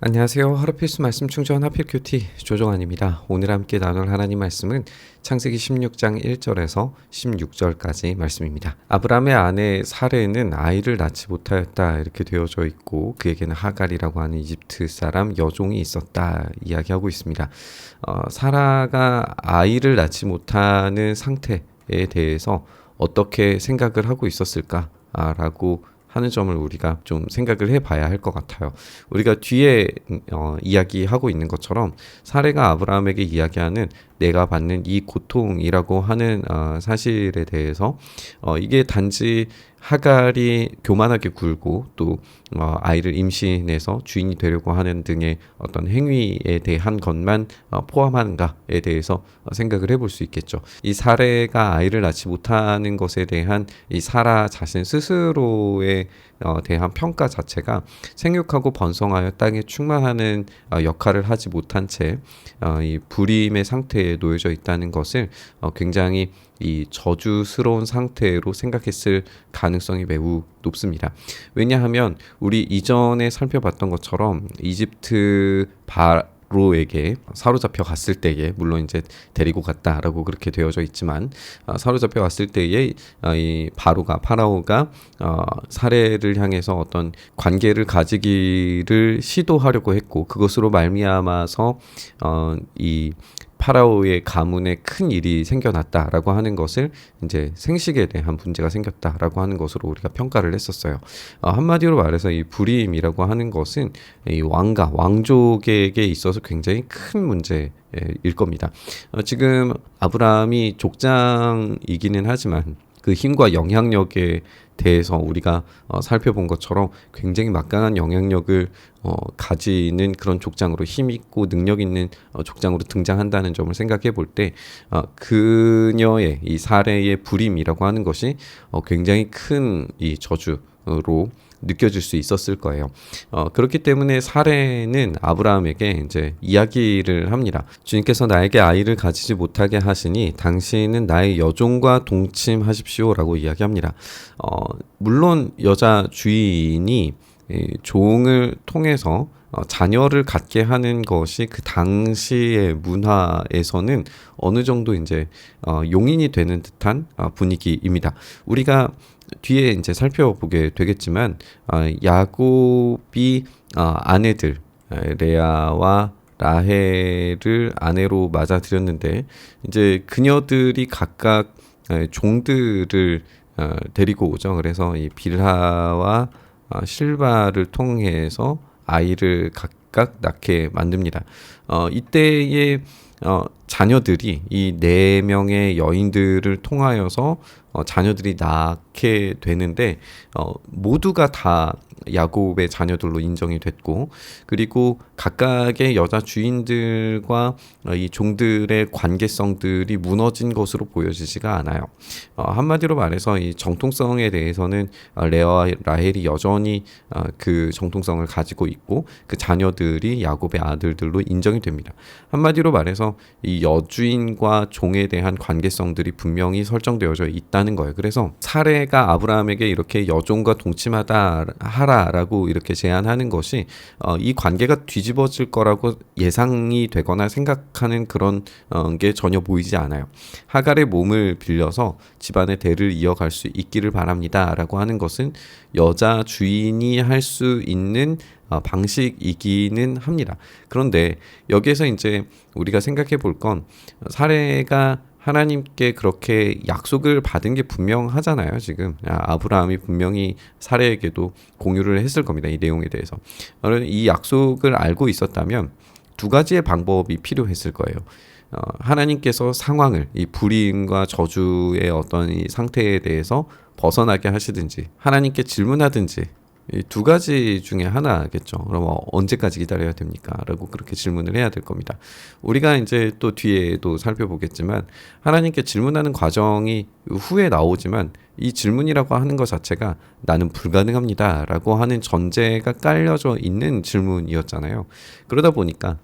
안녕하세요. 하루 필수 말씀 충전 하필 큐티 조정환입니다. 오늘 함께 나눌 하나님 말씀은 창세기 16장 1절에서 16절까지 말씀입니다. 아브라함의 아내 사레는 아이를 낳지 못하였다 이렇게 되어져 있고 그에게는 하갈이라고 하는 이집트 사람 여종이 있었다 이야기하고 있습니다. 사라가 아이를 낳지 못하는 상태에 대해서 어떻게 생각을 하고 있었을까라고 하는 점을 우리가 좀 생각을 해봐야 할 것 같아요. 우리가 뒤에 이야기하고 있는 것처럼 사례가 아브라함에게 이야기하는 내가 받는 이 고통이라고 하는 사실에 대해서 이게 단지 하갈이 교만하게 굴고 또 아이를 임신해서 주인이 되려고 하는 등의 어떤 행위에 대한 것만 포함하는가에 대해서 생각을 해볼 수 있겠죠. 이 사례가 아이를 낳지 못하는 것에 대한 이 사라 자신 스스로에 대한 평가 자체가 생육하고 번성하여 땅에 충만하는 역할을 하지 못한 채 이 불임의 상태에 놓여져 있다는 것을 굉장히 이 저주스러운 상태로 생각했을 가능성이 매우 높습니다. 왜냐하면 우리 이전에 살펴봤던 것처럼 이집트 바로에게 사로잡혀 갔을 때에 물론 이제 데리고 갔다라고 그렇게 되어져 있지만 사로잡혀 갔을 때에 이 파라오가 사례를 향해서 어떤 관계를 가지기를 시도하려고 했고 그것으로 말미암아서 이 파라오의 가문에 큰 일이 생겨났다라고 하는 것을 이제 생식에 대한 문제가 생겼다라고 하는 것으로 우리가 평가를 했었어요. 한마디로 말해서 이 불임이라고 하는 것은 이 왕족에게 있어서 굉장히 큰 문제일 겁니다. 지금 아브라함이 족장이기는 하지만 그 힘과 영향력에 대해서 우리가 살펴본 것처럼 굉장히 막강한 영향력을 가지는 그런 족장으로 힘있고 능력 있는 족장으로 등장한다는 점을 생각해 볼 때 그녀의 이 사례의 불임이라고 하는 것이 굉장히 큰 이 저주로 느껴질 수 있었을 거예요. 그렇기 때문에 사례는 아브라함에게 이제 이야기를 합니다. 주님께서 나에게 아이를 가지지 못하게 하시니 당신은 나의 여종과 동침하십시오라고 이야기합니다. 물론 여자 주인이 종을 통해서 자녀를 갖게 하는 것이 그 당시의 문화에서는 어느 정도 이제 용인이 되는 듯한 분위기입니다. 우리가 뒤에 이제 살펴보게 되겠지만 야곱이 아내들 레아와 라헬을 아내로 맞아들였는데 이제 그녀들이 각각 종들을 데리고 오죠. 그래서 이 빌하와 실바를 통해서 아이를 각각 낳게 만듭니다. 이때의 자녀들이 이 네 명의 여인들을 통하여서 자녀들이 낳게 되는데 모두가 다 야곱의 자녀들로 인정이 됐고 그리고 각각의 여자 주인들과 이 종들의 관계성들이 무너진 것으로 보여지지가 않아요. 한마디로 말해서 이 정통성에 대해서는 레아와 라헬이 여전히 그 정통성을 가지고 있고 그 자녀들이 야곱의 아들들로 인정이 됩니다. 한마디로 말해서 이 여주인과 종에 대한 관계성들이 분명히 설정되어져 있다는 거예요. 그래서 사례가 아브라함에게 이렇게 여종과 동침하라라고 이렇게 제안하는 것이 이 관계가 뒤집어질 거라고 예상이 되거나 생각하는 그런 게 전혀 보이지 않아요. 하갈의 몸을 빌려서 집안의 대를 이어갈 수 있기를 바랍니다라고 하는 것은 여자 주인이 할 수 있는 방식이기는 합니다. 그런데 여기에서 이제 우리가 생각해 볼 건 사례가 하나님께 그렇게 약속을 받은 게 분명하잖아요. 지금 아브라함이 분명히 사례에게도 공유를 했을 겁니다. 이 내용에 대해서. 이 약속을 알고 있었다면 두 가지의 방법이 필요했을 거예요. 하나님께서 상황을 이 불임과 저주의 어떤 이 상태에 대해서 벗어나게 하시든지 하나님께 질문하든지 이 두 가지 중에 하나겠죠. 그럼 언제까지 기다려야 됩니까? 라고 그렇게 질문을 해야 될 겁니다. 우리가 이제 또 뒤에도 살펴보겠지만 하나님께 질문하는 과정이 후에 나오지만 이 질문이라고 하는 것 자체가 나는 불가능합니다 라고 하는 전제가 깔려져 있는 질문이었잖아요. 그러다 보니까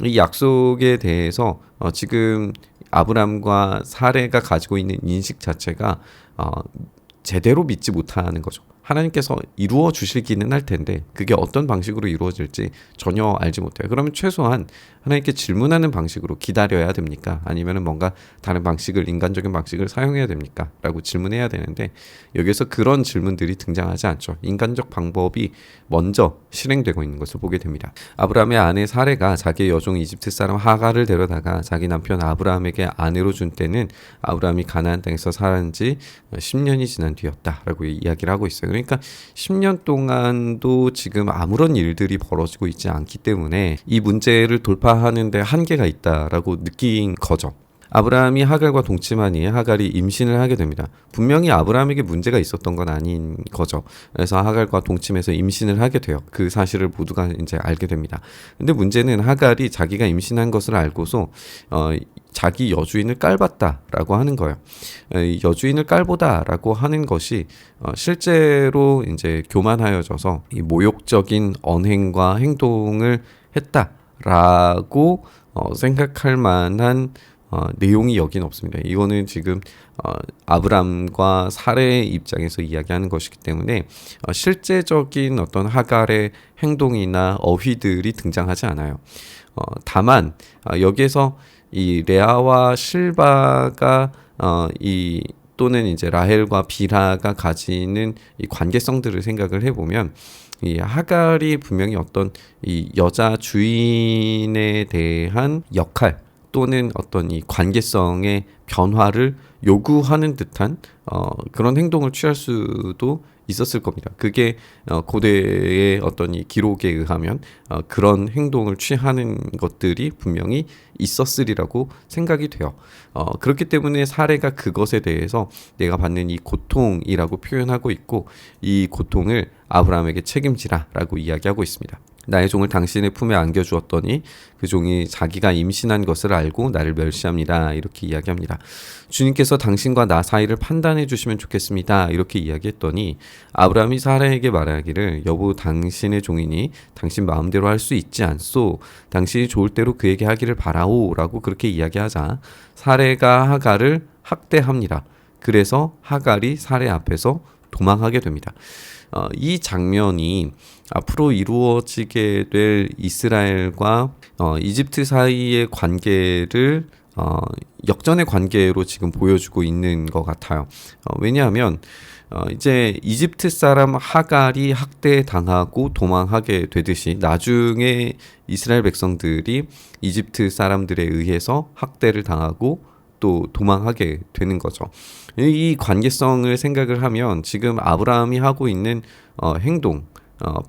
이 약속에 대해서 지금 아브람과 사레가 가지고 있는 인식 자체가 제대로 믿지 못하는 거죠. 하나님께서 이루어 주시기는 할 텐데 그게 어떤 방식으로 이루어질지 전혀 알지 못해요. 그러면 최소한 하나님께 질문하는 방식으로 기다려야 됩니까? 아니면 뭔가 다른 방식을, 인간적인 방식을 사용해야 됩니까? 라고 질문해야 되는데 여기서 그런 질문들이 등장하지 않죠. 인간적 방법이 먼저 실행되고 있는 것을 보게 됩니다. 아브라함의 아내 사레가 자기의 여종 이집트 사람 하갈을 데려다가 자기 남편 아브라함에게 아내로 준 때는 아브라함이 가나안 땅에서 살은 지 10년이 지난 뒤였다라고 이야기를 하고 있어요. 그러니까 10년 동안도 지금 아무런 일들이 벌어지고 있지 않기 때문에 이 문제를 돌파하는 데 한계가 있다라고 느낀 거죠. 아브라함이 하갈과 동침하니 하갈이 임신을 하게 됩니다. 분명히 아브라함에게 문제가 있었던 건 아닌 거죠. 그래서 하갈과 동침해서 임신을 하게 돼요. 그 사실을 모두가 이제 알게 됩니다. 근데 문제는 하갈이 자기가 임신한 것을 알고서 자기 여주인을 깔봤다라고 하는 거예요. 여주인을 깔보다라고 하는 것이 실제로 이제 교만하여져서 이 모욕적인 언행과 행동을 했다라고 생각할 만한 내용이 여긴 없습니다. 이거는 지금 아브람과 사레의 입장에서 이야기하는 것이기 때문에 실제적인 어떤 하갈의 행동이나 어휘들이 등장하지 않아요. 다만 여기에서 이 레아와 실바가 또는 이제 라헬과 빌하가 가지는 이 관계성들을 생각을 해보면 이 하갈이 분명히 어떤 이 여자 주인에 대한 역할 또는 어떤 이 관계성의 변화를 요구하는 듯한 그런 행동을 취할 수도 있었을 겁니다. 그게 고대의 어떤 이 기록에 의하면 그런 행동을 취하는 것들이 분명히 있었으리라고 생각이 돼요. 그렇기 때문에 사례가 그것에 대해서 내가 받는 이 고통이라고 표현하고 있고 이 고통을 아브라함에게 책임지라라고 이야기하고 있습니다. 나의 종을 당신의 품에 안겨주었더니 그 종이 자기가 임신한 것을 알고 나를 멸시합니다. 이렇게 이야기합니다. 주님께서 당신과 나 사이를 판단해 주시면 좋겠습니다. 이렇게 이야기했더니 아브라함이 사라에게 말하기를 여보 당신의 종이니 당신 마음대로 할 수 있지 않소. 당신이 좋을 대로 그에게 하기를 바라오. 라고 그렇게 이야기하자 사레가 하갈을 학대합니다. 그래서 하갈이 사레 앞에서 도망하게 됩니다. 이 장면이 앞으로 이루어지게 될 이스라엘과 이집트 사이의 관계를 역전의 관계로 지금 보여주고 있는 것 같아요. 왜냐하면 이제 이집트 사람 하갈이 학대당하고 도망하게 되듯이 나중에 이스라엘 백성들이 이집트 사람들에 의해서 학대를 당하고 또 도망하게 되는 거죠. 이 관계성을 생각을 하면 지금 아브라함이 하고 있는 행동,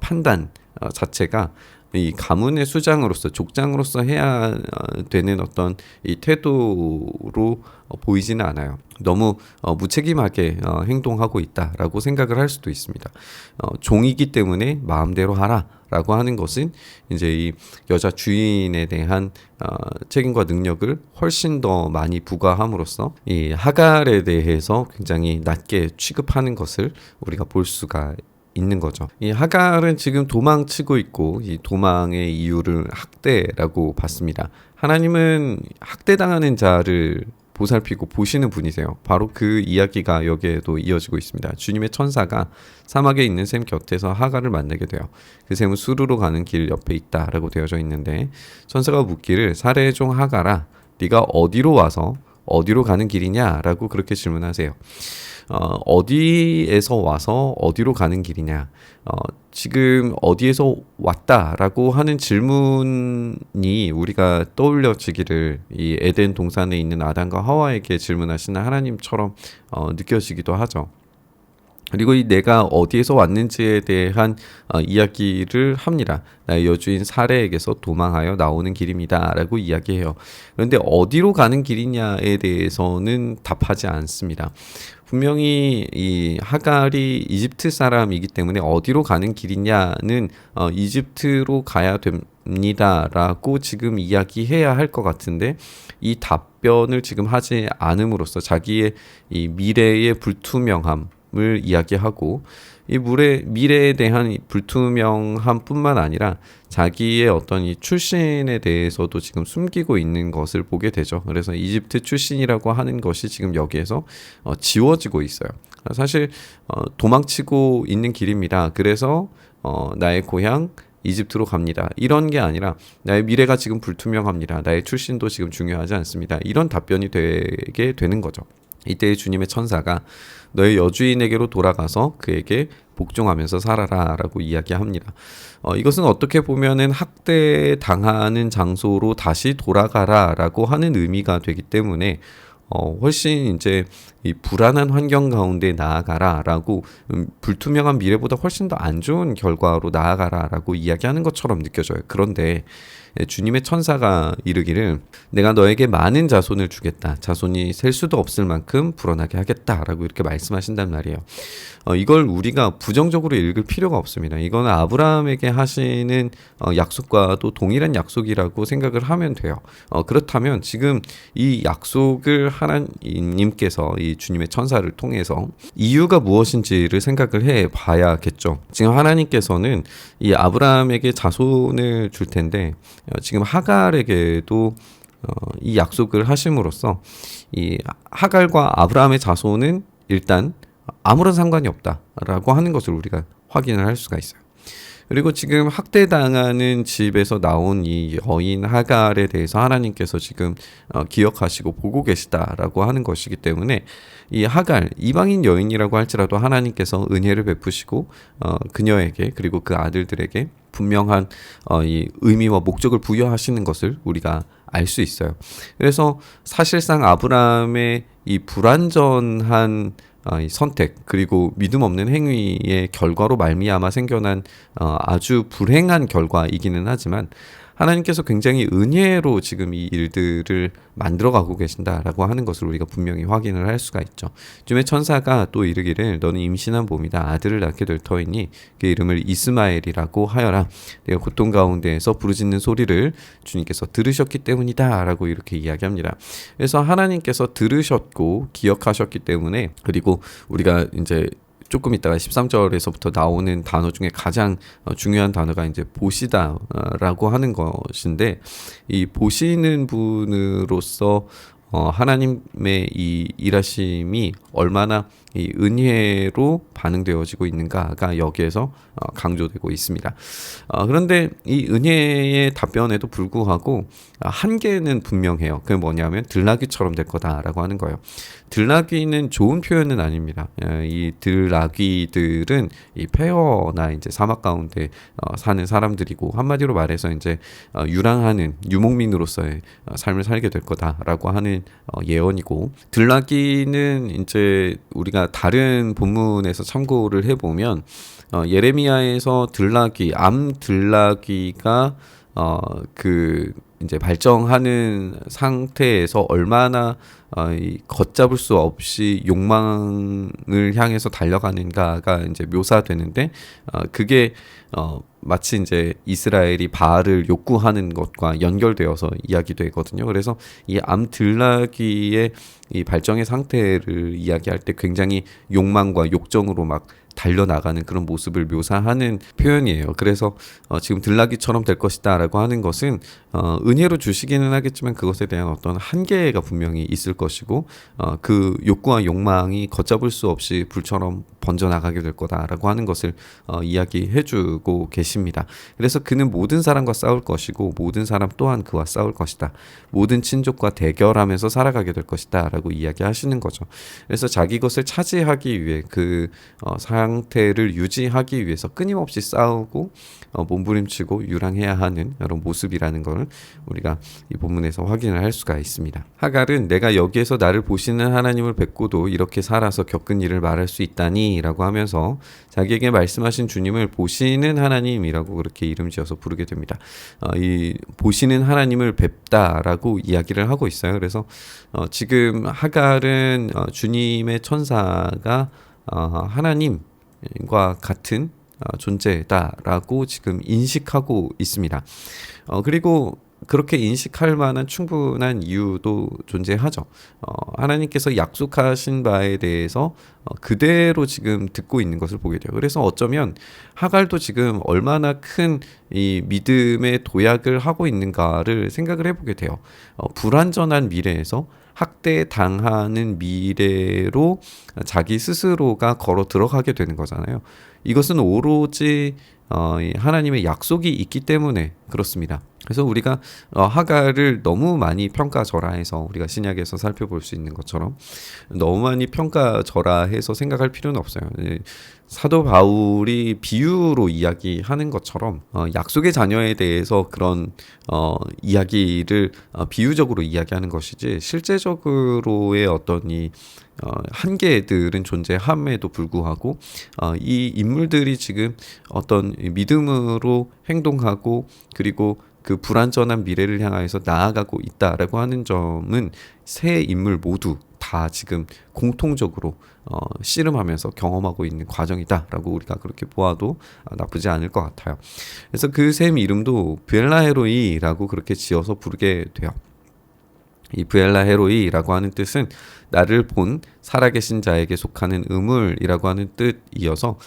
판단 자체가 이 가문의 수장으로서 족장으로서 해야 되는 어떤 이 태도로 보이지는 않아요. 너무 무책임하게 행동하고 있다라고 생각을 할 수도 있습니다. 종이기 때문에 마음대로 하라라고 하는 것은 이제 이 여자 주인에 대한 책임과 능력을 훨씬 더 많이 부과함으로써 이 하갈에 대해서 굉장히 낮게 취급하는 것을 우리가 볼 수가 있는 거죠. 이 하갈은 지금 도망치고 있고 이 도망의 이유를 학대라고 봤습니다. 하나님은 학대당하는 자를 보살피고 보시는 분이세요. 바로 그 이야기가 여기에도 이어지고 있습니다. 주님의 천사가 사막에 있는 샘 곁에서 하갈을 만나게 돼요. 그 샘은 수르로 가는 길 옆에 있다라고 되어져 있는데 천사가 묻기를 사레의 종 하갈아 네가 어디로 와서 어디로 가는 길이냐라고 그렇게 질문하세요. 어디에서 와서 어디로 가는 길이냐. 지금 어디에서 왔다라고 하는 질문이 우리가 떠올려지기를 이 에덴 동산에 있는 아담과 하와에게 질문하시는 하나님처럼 느껴지기도 하죠. 그리고 이 내가 어디에서 왔는지에 대한 이야기를 합니다. 나의 여주인 사레에게서 도망하여 나오는 길입니다. 라고 이야기해요. 그런데 어디로 가는 길이냐에 대해서는 답하지 않습니다. 분명히 이 하갈이 이집트 사람이기 때문에 어디로 가는 길이냐는 이집트로 가야 됩니다라고 지금 이야기해야 할 것 같은데 이 답변을 지금 하지 않음으로써 자기의 이 미래의 불투명함을 이야기하고 이 물의 미래에 대한 이 불투명함뿐만 아니라 자기의 어떤 이 출신에 대해서도 지금 숨기고 있는 것을 보게 되죠. 그래서 이집트 출신이라고 하는 것이 지금 여기에서 지워지고 있어요. 사실 도망치고 있는 길입니다. 그래서 나의 고향 이집트로 갑니다. 이런 게 아니라 나의 미래가 지금 불투명합니다. 나의 출신도 지금 중요하지 않습니다. 이런 답변이 되게 되는 거죠. 이때 주님의 천사가 너의 여주인에게로 돌아가서 그에게 복종하면서 살아라 라고 이야기합니다. 이것은 어떻게 보면은 학대 당하는 장소로 다시 돌아가라 라고 하는 의미가 되기 때문에 훨씬 이제 이 불안한 환경 가운데 나아가라라고 불투명한 미래보다 훨씬 더 안 좋은 결과로 나아가라라고 이야기하는 것처럼 느껴져요. 그런데 주님의 천사가 이르기를 내가 너에게 많은 자손을 주겠다. 자손이 셀 수도 없을 만큼 불어나게 하겠다라고 이렇게 말씀하신단 말이에요. 이걸 우리가 부정적으로 읽을 필요가 없습니다. 이건 아브라함에게 하시는 약속과도 동일한 약속이라고 생각을 하면 돼요. 그렇다면 지금 이 약속을 하나님께서 이 주님의 천사를 통해서 이유가 무엇인지를 생각을 해 봐야겠죠. 지금 하나님께서는 이 아브라함에게 자손을 줄 텐데 지금 하갈에게도 이 약속을 하심으로써 이 하갈과 아브라함의 자손은 일단 아무런 상관이 없다라고 하는 것을 우리가 확인을 할 수가 있어요. 그리고 지금 학대당하는 집에서 나온 이 여인 하갈에 대해서 하나님께서 지금 기억하시고 보고 계시다라고 하는 것이기 때문에 이 하갈 이방인 여인이라고 할지라도 하나님께서 은혜를 베푸시고 그녀에게 그리고 그 아들들에게 분명한 이 의미와 목적을 부여하시는 것을 우리가 알 수 있어요. 그래서 사실상 아브라함의 이 불완전한 이 선택 그리고 믿음 없는 행위의 결과로 말미암아 생겨난 아주 불행한 결과이기는 하지만 하나님께서 굉장히 은혜로 지금 이 일들을 만들어가고 계신다라고 하는 것을 우리가 분명히 확인을 할 수가 있죠. 주님의 천사가 또 이르기를 너는 임신한 봄이다 아들을 낳게 될 터이니 그 이름을 이스마엘이라고 하여라. 내가 고통 가운데에서 부르짖는 소리를 주님께서 들으셨기 때문이다 라고 이렇게 이야기합니다. 그래서 하나님께서 들으셨고 기억하셨기 때문에 그리고 우리가 이제 조금 있다가 13절에서부터 나오는 단어 중에 가장 중요한 단어가 이제 보시다라고 하는 것인데 이 보시는 분으로서 하나님의 이 일하심이 얼마나 이 은혜로 반응되어지고 있는가가 여기에서 강조되고 있습니다. 그런데 이 은혜의 답변에도 불구하고 한계는 분명해요. 그게 뭐냐면 들나귀처럼 될 거다라고 하는 거예요. 들나귀는 좋은 표현은 아닙니다. 이 들나귀들은 이 폐허나 이제 사막 가운데 사는 사람들이고 한마디로 말해서 이제 유랑하는 유목민으로서의 삶을 살게 될 거다라고 하는 예언이고 들나귀는 이제 우리가 다른 본문에서 참고를 해보면 예레미야에서 들나귀 암 들나귀가 그 이제 발정하는 상태에서 얼마나 걷잡을 수 없이 욕망을 향해서 달려가는가가 이제 묘사되는데 그게 마치 이제 이스라엘이 바알을 욕구하는 것과 연결되어서 이야기되거든요. 그래서 이 암들나귀의 이 발정의 상태를 이야기할 때 굉장히 욕망과 욕정으로 막 달려나가는 그런 모습을 묘사하는 표현이에요. 그래서 지금 들나귀처럼 될 것이다 라고 하는 것은 은혜로 주시기는 하겠지만 그것에 대한 어떤 한계가 분명히 있을 것이고 그 욕구와 욕망이 걷잡을 수 없이 불처럼 번져나가게 될 거다라고 하는 것을 이야기해주고 계십니다. 그래서 그는 모든 사람과 싸울 것이고 모든 사람 또한 그와 싸울 것이다. 모든 친족과 대결하면서 살아가게 될 것이다 라고 이야기하시는 거죠. 그래서 자기 것을 차지하기 위해 그 상태를 유지하기 위해서 끊임없이 싸우고 몸부림치고 유랑해야 하는 이런 모습이라는 것을 우리가 이 본문에서 확인을 할 수가 있습니다. 하갈은 내가 여기에서 나를 보시는 하나님을 뵙고도 이렇게 살아서 겪은 일을 말할 수 있다니 라고 하면서 자기에게 말씀하신 주님을 보시는 하나님이라고 그렇게 이름 지어서 부르게 됩니다. 이 보시는 하나님을 뵙다라고 이야기를 하고 있어요. 그래서 지금 하갈은 주님의 천사가 하나님과 같은 존재다라고 지금 인식하고 있습니다. 그리고 그렇게 인식할 만한 충분한 이유도 존재하죠. 하나님께서 약속하신 바에 대해서 그대로 지금 듣고 있는 것을 보게 돼요. 그래서 어쩌면 하갈도 지금 얼마나 큰 이 믿음의 도약을 하고 있는가를 생각을 해보게 돼요. 불완전한 미래에서 학대당하는 미래로 자기 스스로가 걸어 들어가게 되는 거잖아요. 이것은 오로지 이 하나님의 약속이 있기 때문에 그렇습니다. 그래서 우리가 하갈을 너무 많이 평가절하해서 우리가 신약에서 살펴볼 수 있는 것처럼 너무 많이 평가절하해서 생각할 필요는 없어요. 사도 바울이 비유로 이야기하는 것처럼 약속의 자녀에 대해서 그런 이야기를 비유적으로 이야기하는 것이지 실제적으로의 어떤 이 한계들은 존재함에도 불구하고 이 인물들이 지금 어떤 믿음으로 행동하고 그리고 그 불완전한 미래를 향하여서 나아가고 있다라고 하는 점은 세 인물 모두 다 지금 공통적으로 씨름하면서 경험하고 있는 과정이다라고 우리가 그렇게 보아도 나쁘지 않을 것 같아요. 그래서 그 셈 이름도 브엘라헤로이라고 그렇게 지어서 부르게 돼요. 이 브엘라헤로이라고 하는 뜻은 나를 본 살아계신 자에게 속하는 의물이라고 하는 뜻이어서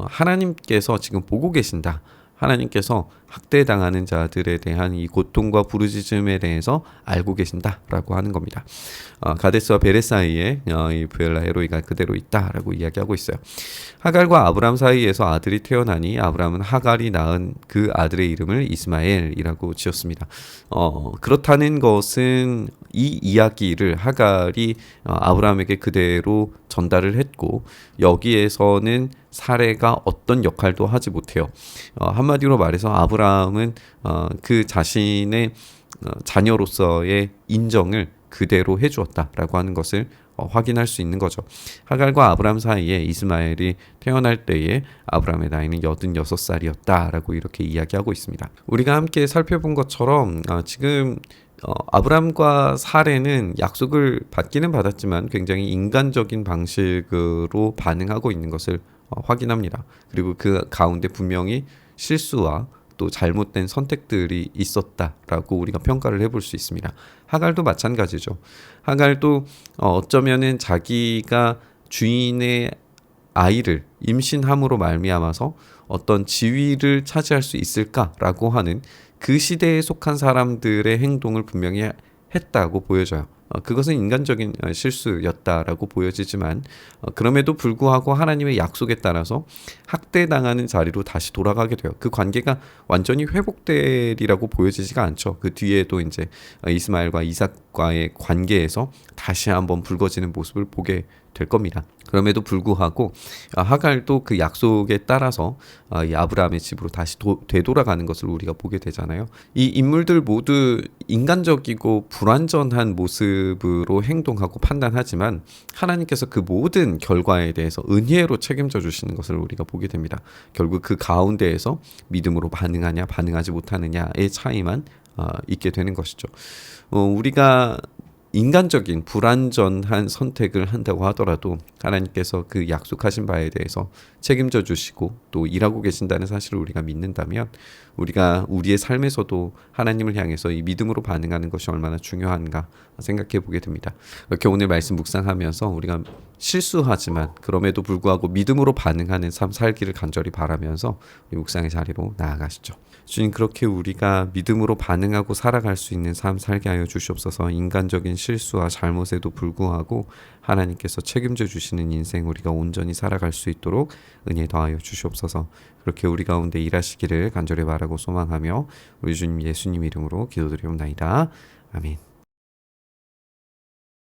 하나님께서 지금 보고 계신다. 하나님께서 학대당하는 자들에 대한 이 고통과 부르짖음에 대해서 알고 계신다라고 하는 겁니다. 가데스와 베레 사이에 이 브엘라헤로이가 그대로 있다라고 이야기하고 있어요. 하갈과 아브람 사이에서 아들이 태어나니 아브람은 하갈이 낳은 그 아들의 이름을 이스마엘이라고 지었습니다. 그렇다는 것은 이 이야기를 하갈이 아브람에게 그대로 전달을 했고 여기에서는 사례가 어떤 역할도 하지 못해요. 한마디로 말해서 아브라함은 그 자신의 자녀로서의 인정을 그대로 해주었다라고 하는 것을 확인할 수 있는 거죠. 하갈과 아브람 사이에 이스마엘이 태어날 때에 아브람의 나이는 86살이었다라고 이렇게 이야기하고 있습니다. 우리가 함께 살펴본 것처럼 지금 아브람과 사레는 약속을 받기는 받았지만 굉장히 인간적인 방식으로 반응하고 있는 것을 확인합니다. 그리고 그 가운데 분명히 실수와 또 잘못된 선택들이 있었다라고 우리가 평가를 해볼 수 있습니다. 하갈도 마찬가지죠. 하갈도 어쩌면은 자기가 주인의 아이를 임신함으로 말미암아서 어떤 지위를 차지할 수 있을까라고 하는 그 시대에 속한 사람들의 행동을 분명히 했다고 보여져요. 그것은 인간적인 실수였다라고 보여지지만 그럼에도 불구하고 하나님의 약속에 따라서 학대당하는 자리로 다시 돌아가게 돼요. 그 관계가 완전히 회복되리라고 보여지지가 않죠. 그 뒤에도 이제 이스마엘과 이삭과의 관계에서 다시 한번 붉어지는 모습을 보게 될 겁니다. 그럼에도 불구하고 하갈도 그 약속에 따라서 이 아브라함의 집으로 다시 되돌아가는 것을 우리가 보게 되잖아요. 이 인물들 모두 인간적이고 불완전한 모습으로 행동하고 판단하지만 하나님께서 그 모든 결과에 대해서 은혜로 책임져 주시는 것을 우리가 보게 됩니다. 결국 그 가운데에서 믿음으로 반응하냐 반응하지 못하느냐의 차이만 있게 되는 것이죠. 우리가 인간적인 불완전한 선택을 한다고 하더라도 하나님께서 그 약속하신 바에 대해서 책임져 주시고 또 일하고 계신다는 사실을 우리가 믿는다면 우리가 우리의 삶에서도 하나님을 향해서 이 믿음으로 반응하는 것이 얼마나 중요한가 생각해 보게 됩니다. 이렇게 오늘 말씀 묵상하면서 우리가 실수하지만 그럼에도 불구하고 믿음으로 반응하는 삶 살기를 간절히 바라면서 우리 묵상의 자리로 나아가시죠. 주님, 그렇게 우리가 믿음으로 반응하고 살아갈 수 있는 삶 살게 하여 주시옵소서. 인간적인 실수와 잘못에도 불구하고 하나님께서 책임져 주시는 인생 우리가 온전히 살아갈 수 있도록 은혜 더하여 주시옵소서. 그렇게 우리 가운데 일하시기를 간절히 바라고 소망하며 우리 주님 예수님 이름으로 기도드리옵나이다. 아멘.